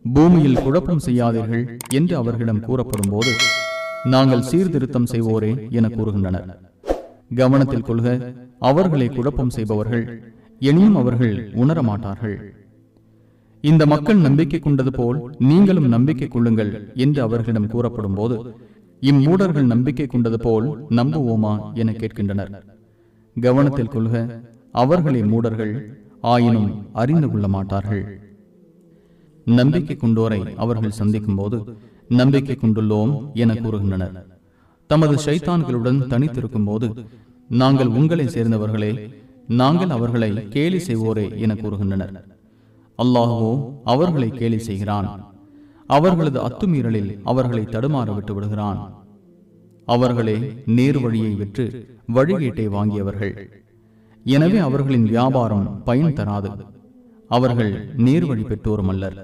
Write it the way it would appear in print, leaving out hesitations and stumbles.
பூமியில் குழப்பம் செய்யாதீர்கள் என்று அவர்களிடம் கூறப்படும் போது, நாங்கள் சீர்திருத்தம் செய்வோரே என கூறுகின்றனர். கவனத்தில் கொள்க, அவர்களை குழப்பம் செய்பவர்கள் எனினும் அவர்கள் உணரமாட்டார்கள். இந்த மக்கள் நம்பிக்கை கொண்டது போல் நீங்களும் நம்பிக்கை கொள்ளுங்கள் என்று அவர்களிடம் கூறப்படும் போது, இம்மூடர்கள் நம்பிக்கை கொண்டது போல் நம்புவோமா என கேட்கின்றனர். கவனத்தில் கொள்க, அவர்களை மூடர்கள், ஆயினும் அறிந்து கொள்ள மாட்டார்கள். நம்பிக்கை கொண்டோரை அவர்கள் சந்திக்கும் போது நம்பிக்கை கொண்டுள்ளோம் என கூறுகின்றனர். தமது ஷைத்தான்களுடன் தனித்திருக்கும் போது, நாங்கள் உங்களை சேர்ந்தவர்களே, நாங்கள் அவர்களை கேலி செய்வோரே என கூறுகின்றனர். அல்லாஹ்வோ அவர்களை கேலி செய்கிறான். அவர்களது அத்துமீறலில் அவர்களை தடுமாற விட்டு விடுகிறான். அவர்களே நேர் வழியை விற்று வழிகேட்டை வாங்கியவர்கள். எனவே அவர்களின் வியாபாரம் பயன் தராது. அவர்கள் நேர்வழி பெற்றோரும் அல்லர்.